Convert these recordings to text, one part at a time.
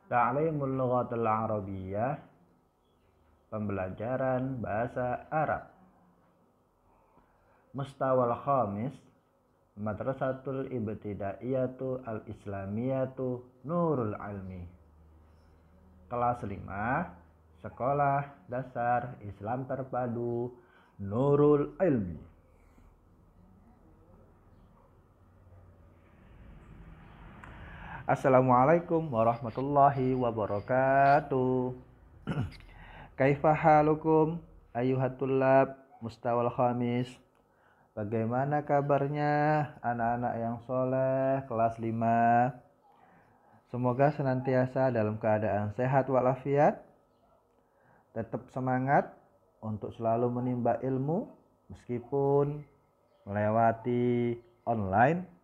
Ta'limul lughatil arabiyyah, pembelajaran bahasa Arab. Mustawal khamis, Madrasatul Ibtidaiyatu Al-Islamiyatu Nurul Almi. Kelas 5, Sekolah Dasar Islam Terpadu Nurul Ilmi. Assalamualaikum warahmatullahi wabarakatuh. Kaifa halukum ayuhat tullab mustawal khamis. Bagaimana kabarnya anak-anak yang soleh kelas 5? Semoga senantiasa dalam keadaan sehat walafiat, tetap semangat untuk selalu menimba ilmu meskipun melewati online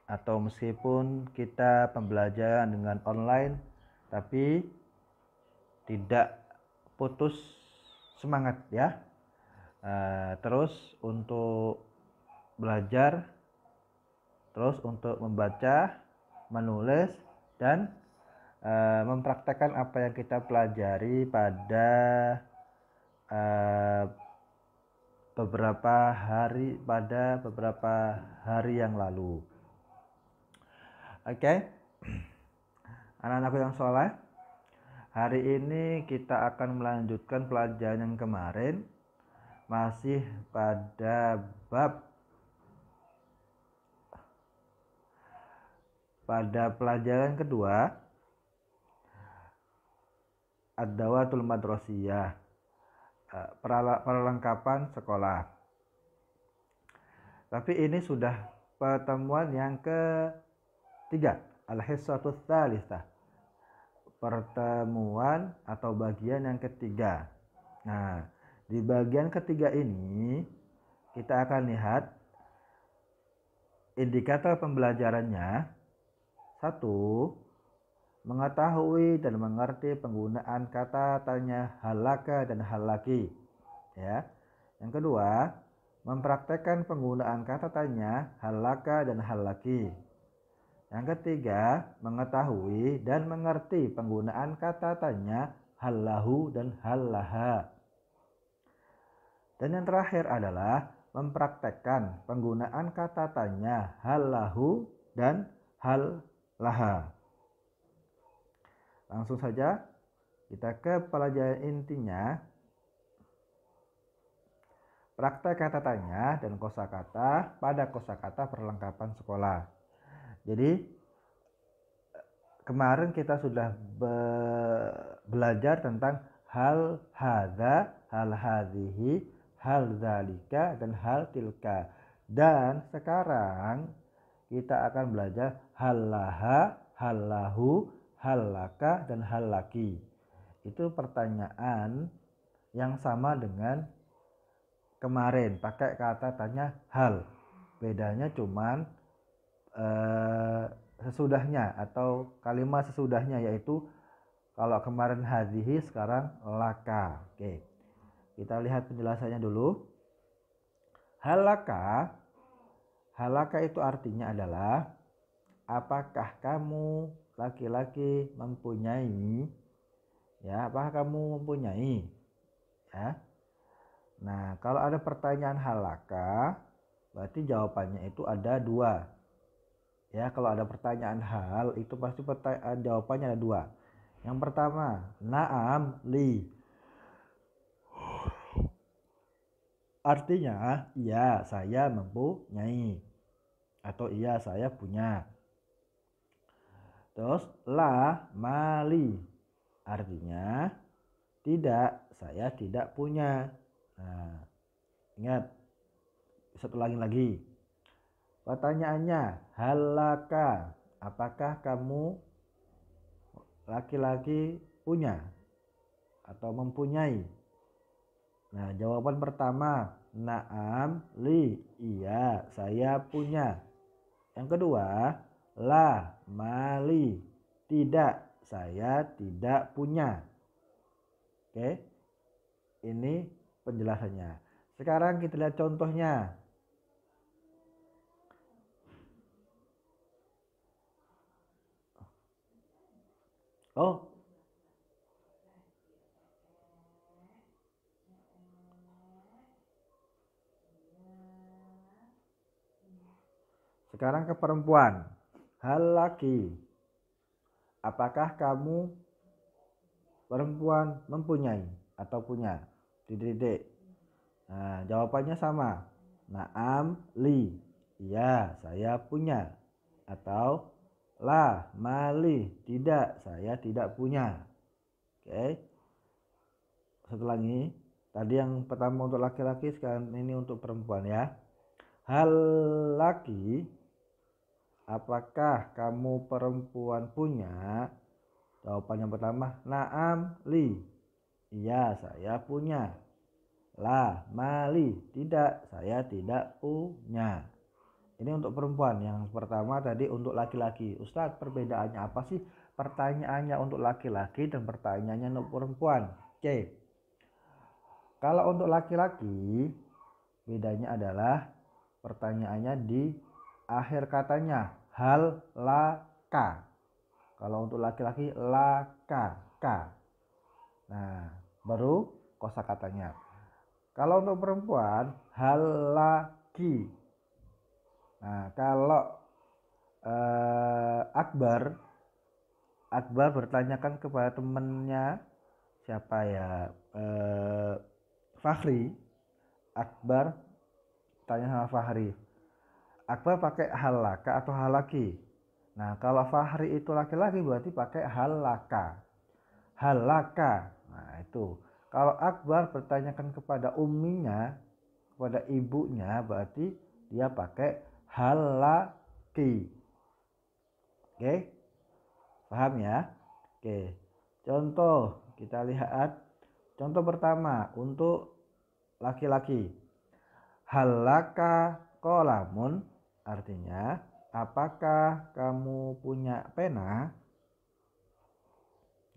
atau meskipun kita pembelajaran dengan online, tapi tidak putus semangat ya. Terus untuk belajar, terus untuk membaca, menulis, dan mempraktekkan apa yang kita pelajari pada beberapa hari yang lalu. Oke. Anak-anakku yang soleh, hari ini kita akan melanjutkan pelajaran yang kemarin, masih pada pelajaran kedua, Ad-Dawatul Madrasiyah, perlengkapan sekolah. Tapi ini sudah pertemuan yang ketiga, Al-Hissatus Tsalisah, pertemuan atau bagian yang ketiga. Nah, di bagian ketiga ini kita akan lihat indikator pembelajarannya. 1. Mengetahui dan mengerti penggunaan kata tanya halaka dan halaki. Ya. Yang kedua, mempraktekkan penggunaan kata tanya halaka dan halaki. Yang ketiga, mengetahui dan mengerti penggunaan kata tanya hallahu dan hallaha. Dan yang terakhir adalah mempraktekkan penggunaan kata tanya hallahu dan hallaha. Langsung saja kita ke pelajaran intinya. Praktek kata tanya dan kosakata pada kosakata perlengkapan sekolah. Jadi kemarin kita sudah belajar tentang hal hadza, hal hadhihi, hal dzalika, dan hal tilka. Dan sekarang kita akan belajar hallaha, hallahu, hallaka, dan hallaki. Itu pertanyaan yang sama dengan kemarin, pakai kata tanya hal. Bedanya cuman sesudahnya atau kalimat sesudahnya, yaitu kalau kemarin hadhihi, sekarang laka. Oke, kita lihat penjelasannya dulu. Halaka itu artinya adalah apakah kamu laki-laki mempunyai, ya, apakah kamu mempunyai, ya. Nah, kalau ada pertanyaan halaka, berarti jawabannya itu ada dua. Ya, kalau ada pertanyaan hal itu pasti jawabannya ada dua. Yang pertama, na'am li. Artinya, iya saya mempunyai, atau iya saya punya. Terus la mali, artinya tidak, saya tidak punya. Nah, ingat, satu lagi. Pertanyaannya, halaka, apakah kamu laki-laki punya atau mempunyai? Nah, jawaban pertama, na'am li, iya saya punya. Yang kedua, la mali, tidak, saya tidak punya. Oke, ini penjelasannya. Sekarang kita lihat contohnya. Oh, sekarang ke perempuan. Hal laki, apakah kamu perempuan mempunyai atau punya? Titik. Nah, jawabannya sama. Naam li. Iya, saya punya. Atau la mali. Tidak, saya tidak punya. Oke. Setelah ini, tadi yang pertama untuk laki-laki, sekarang ini untuk perempuan ya. Hal laki, apakah kamu perempuan punya? Jawaban yang pertama, naam li. Iya, saya punya. La mali. Tidak, saya tidak punya. Ini untuk perempuan. Yang pertama tadi untuk laki-laki. Ustadz, perbedaannya apa sih? Pertanyaannya untuk laki-laki dan pertanyaannya untuk perempuan. Oke. Kalau untuk laki-laki, bedanya adalah pertanyaannya di akhir katanya. Hal laka. Kalau untuk laki-laki, laka. Ka. Nah, baru kosakatanya. Kalau untuk perempuan, hal laki. Nah, kalau Akbar bertanyakan kepada temannya siapa ya, Fahri. Akbar tanya sama Fahri, Akbar pakai halaka atau halaki? Nah, kalau Fahri itu laki-laki berarti pakai halaka. Halaka. Nah, itu. Kalau Akbar bertanyakan kepada umminya, kepada ibunya, berarti dia pakai halaki. Oke? Paham ya? Oke. Contoh, kita lihat contoh pertama untuk laki-laki. Halaka kolamun, artinya apakah kamu punya pena?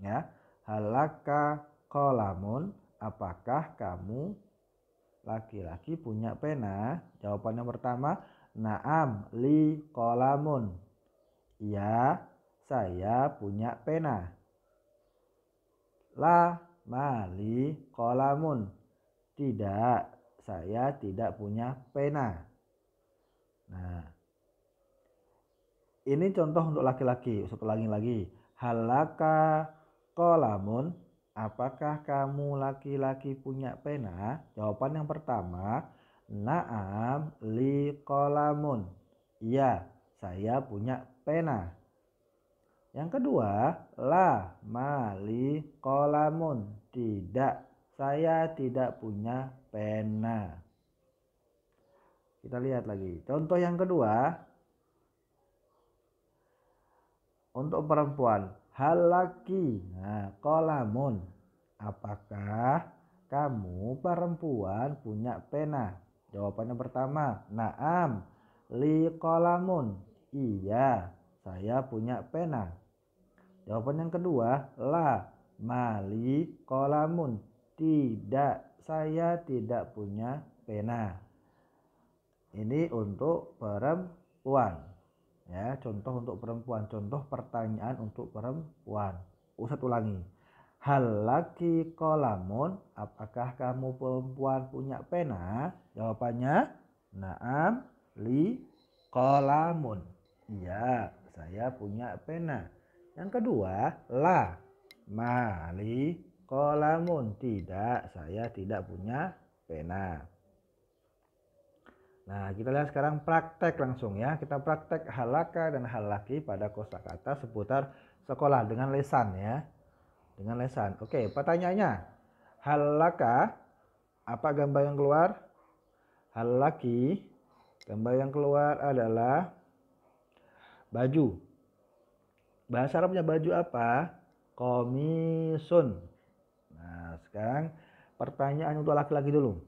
Ya. Halaka kolamun, apakah kamu laki-laki punya pena? Jawaban yang pertama, naam li kolamun. Iya, saya punya pena. La mali kolamun. Tidak, saya tidak punya pena. Nah, ini contoh untuk laki-laki. Saya lagi. Halaka kolamun, apakah kamu laki-laki punya pena? Jawaban yang pertama, naam li kolamun. Iya, saya punya pena. Yang kedua, la mali kolamun. Tidak, saya tidak punya pena. Kita lihat lagi. Contoh yang kedua, untuk perempuan, hal laki. Nah, kolamun. Apakah kamu perempuan punya pena? Jawabannya pertama, naam li kolamun. Iya, saya punya pena. Jawaban yang kedua, la mali kolamun. Tidak, saya tidak punya pena. Ini untuk perempuan. Ya, contoh untuk perempuan, contoh pertanyaan untuk perempuan. Ustadz ulangi. Hal laki kolamun, apakah kamu perempuan punya pena? Jawabannya, naam li kolamun. Iya, saya punya pena. Yang kedua, la mali kolamun. Tidak, saya tidak punya pena. Nah, kita lihat sekarang praktek langsung ya. Kita praktek halaka dan halaki pada kosakata seputar sekolah dengan lesan ya. Dengan lesan. Oke, pertanyaannya. Halaka, apa gambar yang keluar? Halaki, gambar yang keluar adalah baju. Bahasa Arabnya baju apa? Komisun. Nah, sekarang pertanyaan untuk laki-laki dulu.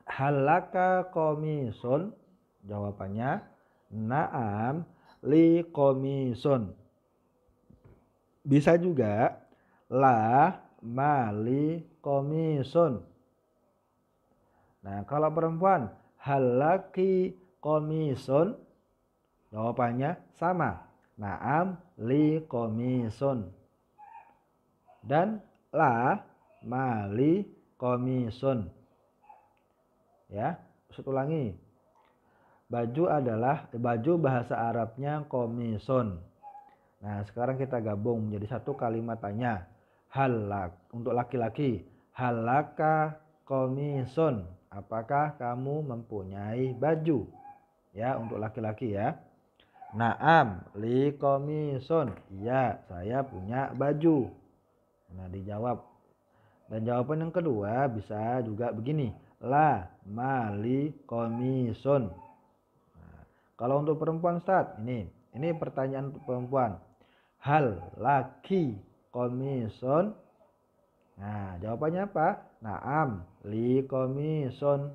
Halaka komisun? Jawabannya naam li komisun. Bisa juga la mali komisun. Nah, kalau perempuan halaki komisun? Jawabannya sama. Naam li komisun. dan la mali komisun. Ya, saya ulangi. Baju bahasa Arabnya komisun. Nah, sekarang kita gabung menjadi satu kalimat tanya. Untuk laki-laki, halaka komisun. Apakah kamu mempunyai baju? Ya, untuk laki-laki ya. Naam li komisun. Iya, saya punya baju. Nah, dijawab. Dan jawaban yang kedua bisa juga begini. La mali komisun. Nah, kalau untuk perempuan Ustaz, ini pertanyaan untuk perempuan. Hal laki komisun. Nah, jawabannya apa? Naam li komisun.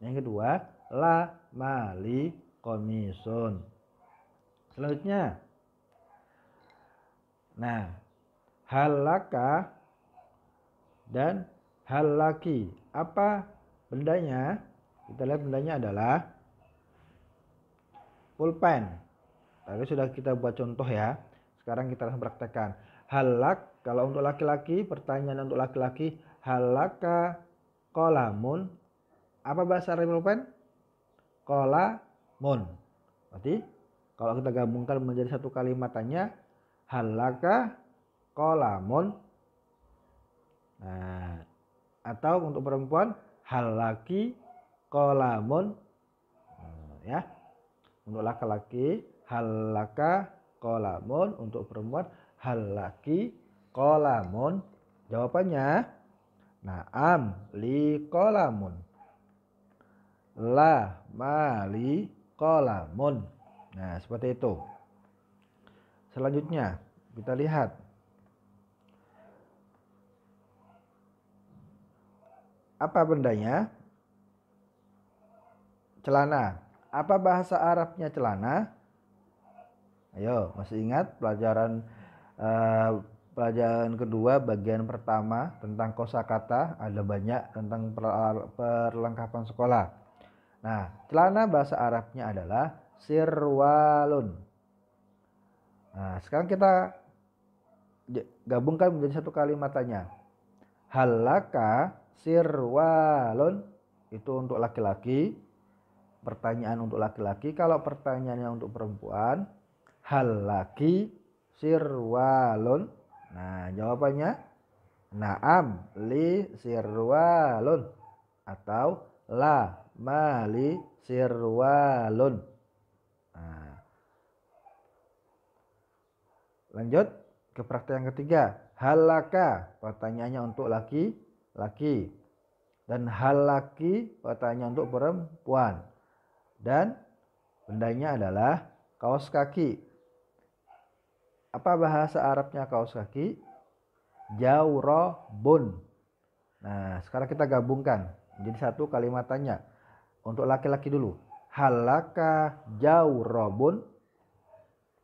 Yang kedua, la mali komisun. Selanjutnya. Nah, halaka dan halaki. Apa bendanya? Kita lihat bendanya adalah pulpen. Tadi sudah kita buat contoh ya. Sekarang kita langsung praktekkan. Halak, kalau untuk laki-laki, pertanyaan untuk laki-laki, halaka kolamun. Apa bahasa Arab pulpen? Kolamun. Berarti kalau kita gabungkan menjadi satu kalimat tanya, halaka kolamun. Nah, atau untuk perempuan, halaki kolamun. Ya. Untuk laki-laki, halaka kolamun. Untuk perempuan, halaki kolamun. Jawabannya, naam li kolamun. La mali kolamun. Nah, seperti itu. Selanjutnya, kita lihat. Apa bendanya? Celana. Apa bahasa Arabnya celana? Ayo, masih ingat pelajaran kedua bagian pertama tentang kosakata, ada banyak tentang perlengkapan sekolah. Nah, celana bahasa Arabnya adalah sirwalun. Nah, sekarang kita gabungkan menjadi satu kalimat tanya. Halaka sirwalun, itu untuk laki-laki. Pertanyaan untuk laki-laki. Kalau pertanyaannya untuk perempuan, halaki sirwalun. Nah, jawabannya naam li sirwalun atau la mali sirwalun. Nah, lanjut ke praktek yang ketiga. Halaka, pertanyaannya untuk laki-laki. Dan halaki, pertanyaan untuk perempuan. Dan bendanya adalah kaos kaki. Apa bahasa Arabnya kaos kaki? Jawrabun. Nah, sekarang kita gabungkan menjadi satu kalimat tanya. Untuk laki-laki dulu. Halaka jawrabun.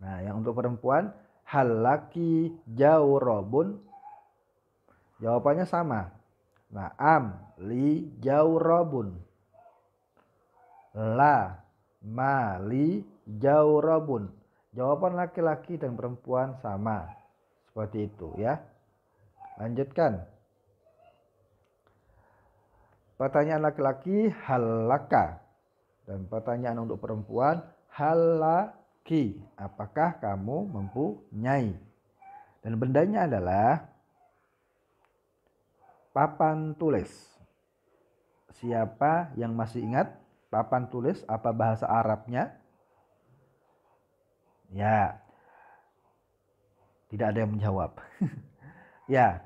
Nah, yang untuk perempuan, halaki jawrabun. Jawabannya sama. Naam li jawrabun. La mali jawrabun. Jawaban laki-laki dan perempuan sama. Seperti itu ya. Lanjutkan. Pertanyaan laki-laki halaka. Dan pertanyaan untuk perempuan halaki. Apakah kamu mempunyai? Dan bendanya adalah papan tulis. Siapa yang masih ingat papan tulis apa bahasa Arabnya? Ya, tidak ada yang menjawab. Ya,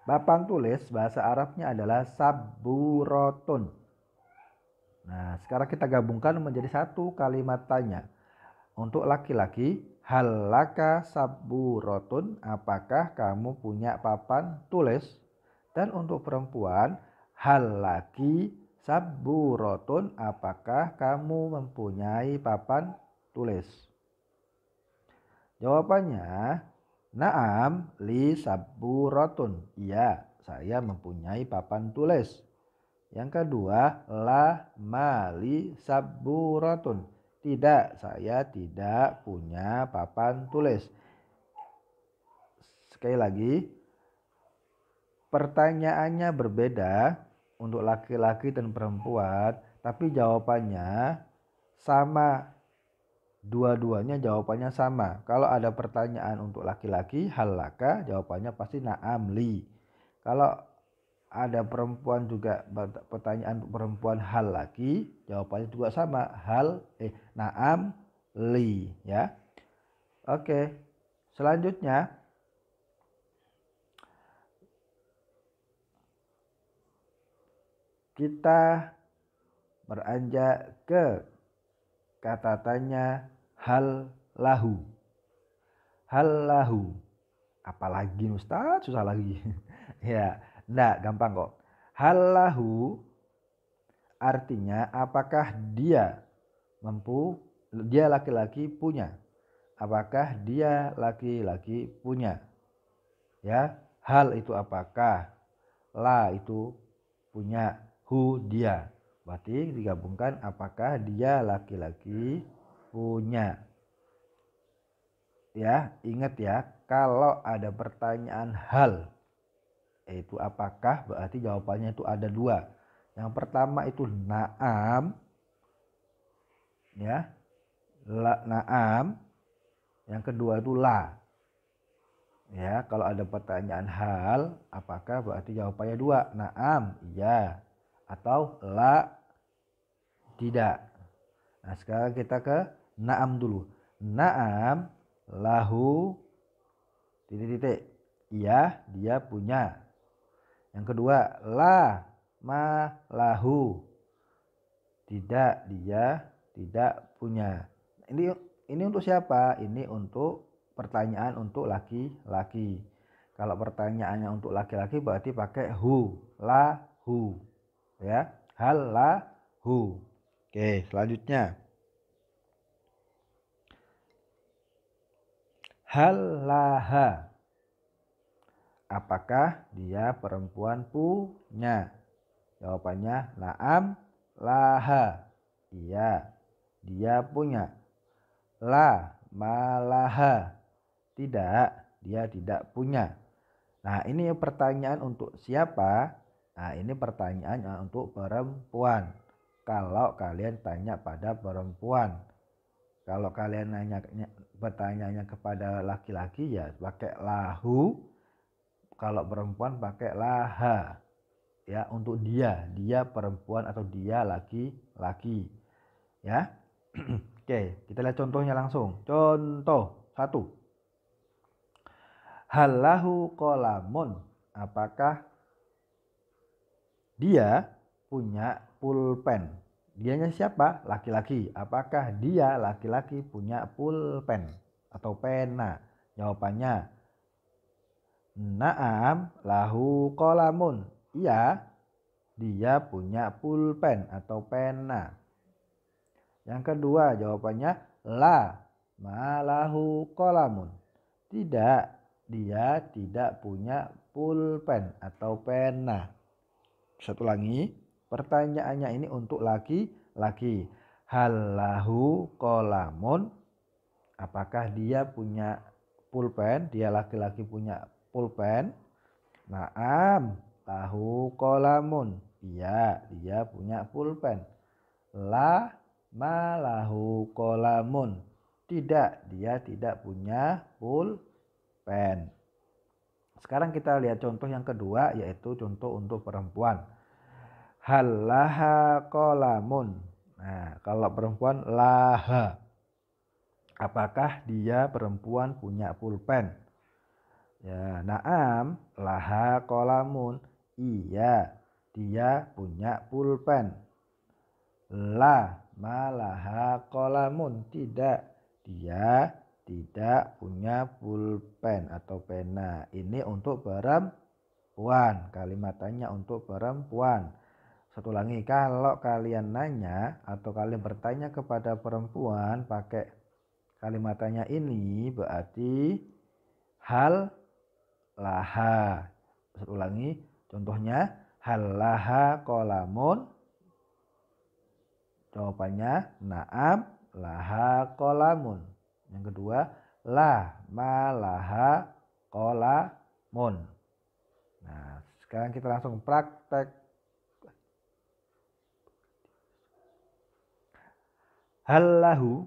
papan tulis bahasa Arabnya adalah saburotun. Nah, sekarang kita gabungkan menjadi satu kalimat tanya. Untuk laki-laki, halaka saburotun, apakah kamu punya papan tulis? Dan untuk perempuan, halaki saburotun, apakah kamu mempunyai papan tulis? Jawabannya, naam li saburotun. Iya, saya mempunyai papan tulis. Yang kedua, la mali saburotun. Tidak, saya tidak punya papan tulis. Sekali lagi, pertanyaannya berbeda untuk laki-laki dan perempuan, tapi jawabannya sama. Dua-duanya jawabannya sama. Kalau ada pertanyaan untuk laki-laki, hal laka, jawabannya pasti na'am li. Kalau ada perempuan juga pertanyaan untuk perempuan hal laki, jawabannya juga sama, na'am li, ya. Oke. Selanjutnya kita beranjak ke kata tanya hal lahu. Hal lahu. Apalagi Ustaz, susah lagi. Ya, enggak, gampang kok. Hal lahu artinya apakah dia laki-laki punya. Apakah dia laki-laki punya. Ya, hal itu apakah, la itu punya, hu dia. Berarti digabungkan apakah dia laki-laki punya. Ya, ingat ya, kalau ada pertanyaan hal yaitu apakah, berarti jawabannya itu ada dua. Yang pertama itu na'am, ya, na'am. Yang kedua itu la. Ya, kalau ada pertanyaan hal apakah, berarti jawabannya dua, na'am iya atau la tidak. Nah, sekarang kita ke na'am dulu. Na'am lahu titik-titik, iya dia punya. Yang kedua, la ma lahu, tidak, dia tidak punya. Ini untuk siapa? Ini untuk pertanyaan untuk laki-laki. Kalau pertanyaannya untuk laki-laki berarti pakai hu, la hu, ya, hal la hu. Oke, selanjutnya hal laha, apakah dia perempuan punya? Jawabannya na'am laha, iya dia punya. La malaha, tidak, dia tidak punya. Nah, ini pertanyaan untuk siapa? Nah, ini pertanyaan untuk perempuan. Kalau kalian tanya pada perempuan. Kalau kalian bertanyanya kepada laki-laki ya pakai lahu. Kalau perempuan pakai laha. Ya, untuk dia perempuan atau dia laki-laki. Ya. Oke, kita lihat contohnya langsung. Contoh 1. Halahu kolamun, apakah dia punya pulpen? Dianya siapa? Laki-laki. Apakah dia laki-laki punya pulpen atau pena? Jawabannya na'am lahu kolamun. Iya, dia punya pulpen atau pena. Yang kedua jawabannya la malahu kolamun. Tidak, dia tidak punya pulpen atau pena. Satu lagi, pertanyaannya ini untuk laki-laki. Hal lahu kolamun, apakah dia punya pulpen? Dia laki-laki punya pulpen. Naam lahu kolamun. Iya, dia punya pulpen. La malahu kolamun, tidak, dia tidak punya pulpen. Sekarang kita lihat contoh yang kedua, yaitu contoh untuk perempuan. Hal laha kolamun. Nah, kalau perempuan laha, apakah dia perempuan punya pulpen? Ya, naam laha kolamun, iya dia punya pulpen. La malaha kolamun, tidak, dia tidak punya pulpen atau pena. Ini untuk perempuan, kalimatannya untuk perempuan. Satu lagi, kalau kalian nanya atau kalian bertanya kepada perempuan pakai kalimatannya ini, berarti hal laha. Satu lagi, contohnya hal laha kolamun. Jawabannya na'am laha kolamun. Yang kedua, la ma laha kolamun. Nah, Sekarang kita langsung praktek. Hallahu,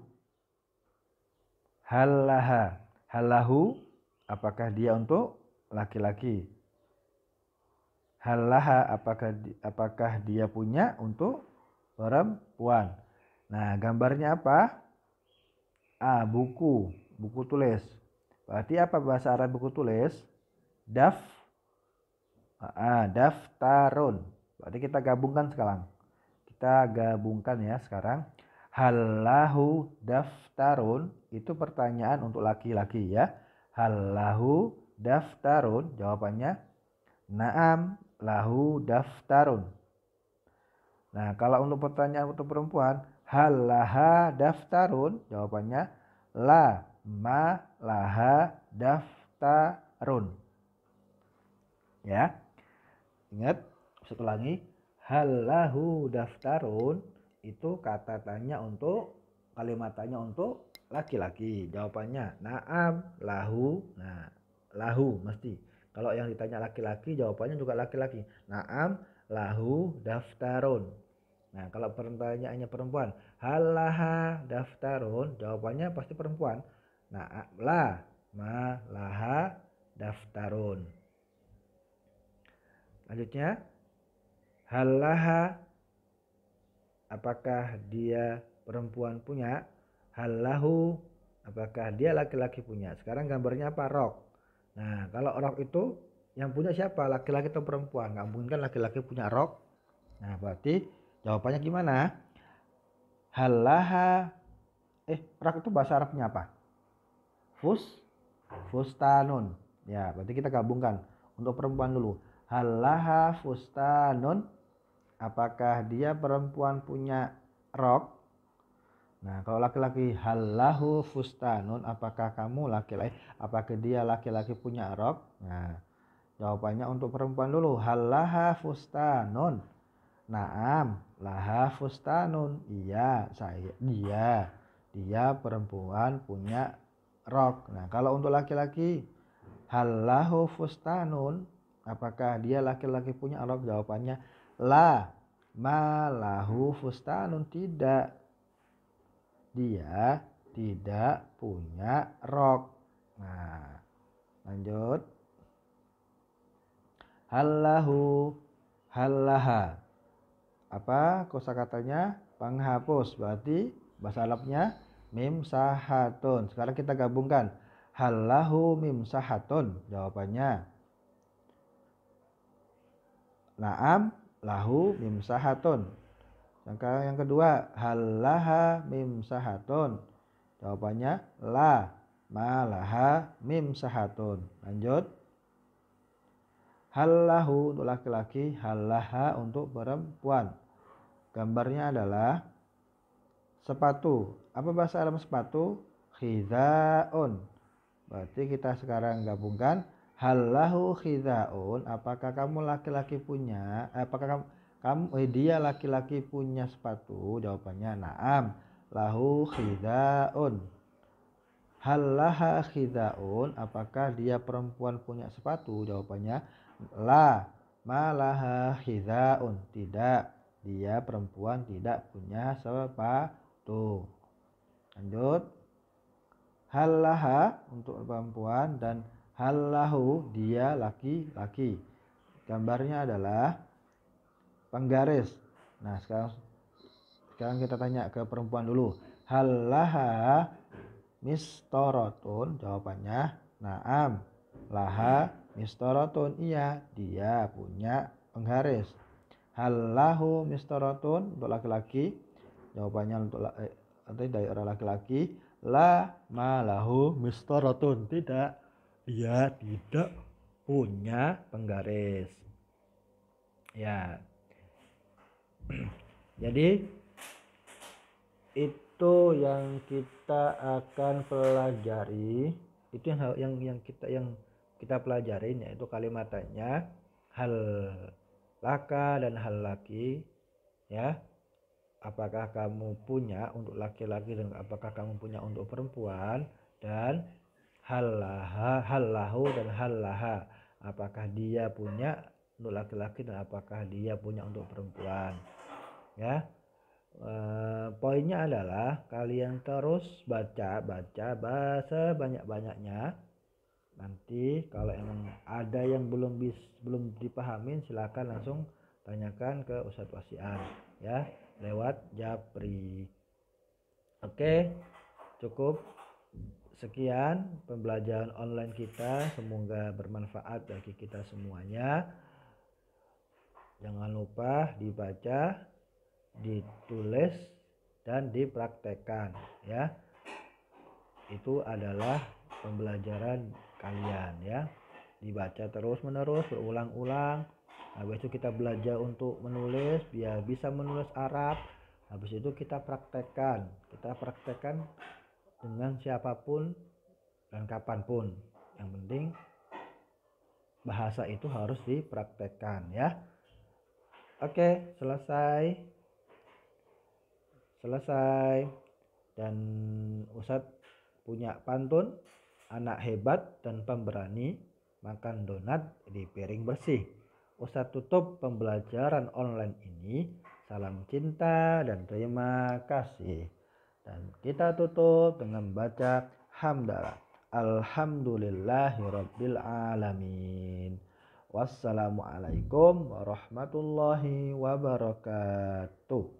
hallaha. Hallahu, apakah dia untuk laki-laki? Hallaha, apakah dia punya untuk perempuan? Nah, gambarnya apa? Buku tulis. Berarti apa bahasa Arab buku tulis? Daftarun. Berarti kita gabungkan sekarang. Kita gabungkan ya sekarang. Hallahu daftarun, itu pertanyaan untuk laki-laki ya. Hallahu daftarun, jawabannya na'am lahu daftarun. Nah, kalau untuk pertanyaan untuk perempuan, halaha daftarun, jawabannya la ma laha daftarun. Ya. Ingat, satu lagi, halahu daftarun itu kata tanya untuk kalimat tanya untuk laki-laki. Jawabannya na'am lahu. Nah, lahu mesti. Kalau yang ditanya laki-laki jawabannya juga laki-laki. Na'am lahu daftarun. Nah, kalau pertanyaannya perempuan, halaha daftarun, jawabannya pasti perempuan. Nah, la ma laha daftarun. Lanjutnya, halaha, apakah dia perempuan punya? Halahu, apakah dia laki-laki punya? Sekarang gambarnya apa? Rok. Nah, kalau rok itu yang punya siapa? Laki-laki atau perempuan? Nggak mungkin kan laki-laki punya rok. Nah, berarti jawabannya gimana? Halaha, rok itu bahasa Arabnya apa? Fustanun. Ya, berarti kita gabungkan. Untuk perempuan dulu. Halaha fustanun, apakah dia perempuan punya rok? Nah, kalau laki-laki, halahu fustanun, apakah kamu laki-laki, apakah dia laki-laki punya rok? Nah, jawabannya untuk perempuan dulu, halaha fustanun. Naam laha fustanun, iya dia perempuan punya rok. Nah, kalau untuk laki-laki, halahu fustanun, apakah dia laki-laki punya rok? Jawabannya la ma lahu fustanun, tidak, dia tidak punya rok. Nah, lanjut. Halahu, hallaha, apa kosakatanya? Penghapus. Berarti bahasa Arabnya mimsahatun. Sekarang kita gabungkan. Halahu mimsahatun, jawabannya na'am lahu mimsahatun. Yang kedua, halaha mimsahatun, jawabannya la malaha mimsahatun. Lanjut. Halahu untuk laki-laki, halaha untuk perempuan. Gambarnya adalah sepatu. Apa bahasa Arab sepatu? Khidhaun. Berarti kita sekarang gabungkan, halahu khidhaun, apakah kamu laki-laki punya, apakah dia laki-laki punya sepatu? Jawabannya na'am lahu khidhaun. Halaha khidhaun, apakah dia perempuan punya sepatu? Jawabannya la malaha khidhaun, tidak, dia perempuan tidak punya sepatu. Lanjut. Halaha untuk perempuan dan halahu dia laki-laki. Gambarnya adalah penggaris. Nah, sekarang kita tanya ke perempuan dulu. Halaha mistorotun, jawabannya na'am laha mistorotun, iya dia punya penggaris. Halahu mistorotun untuk laki-laki, jawabannya untuk dari orang laki-laki, la malahu mistorotun, tidak, dia tidak punya penggaris. Ya. Jadi itu yang kita akan pelajari, itu yang kita pelajarin, yaitu kalimatannya hal laka dan hal laki, ya. Apakah kamu punya untuk laki-laki dan apakah kamu punya untuk perempuan, dan halahu dan halaha, apakah dia punya untuk laki-laki dan apakah dia punya untuk perempuan. Ya, poinnya adalah kalian terus baca bahasa banyak-banyaknya. Nanti kalau emang ada yang belum dipahamin, silakan langsung tanyakan ke Ustadz Wasian ya, lewat Japri. Oke, cukup sekian pembelajaran online kita, semoga bermanfaat bagi kita semuanya. Jangan lupa dibaca, ditulis, dan dipraktekkan ya. Itu adalah pembelajaran kalian ya. Dibaca terus menerus, berulang-ulang. Habis itu kita belajar untuk menulis biar bisa menulis Arab. Habis itu kita praktekkan dengan siapapun dan kapanpun. Yang penting bahasa itu harus dipraktekkan ya. Oke, selesai. Dan Ustadz punya pantun, anak hebat dan pemberani makan donat di piring bersih. Ustadz tutup pembelajaran online ini. Salam cinta dan terima kasih. Dan kita tutup dengan baca hamdalah. Alhamdulillahirabbil alamin. Wassalamualaikum warahmatullahi wabarakatuh.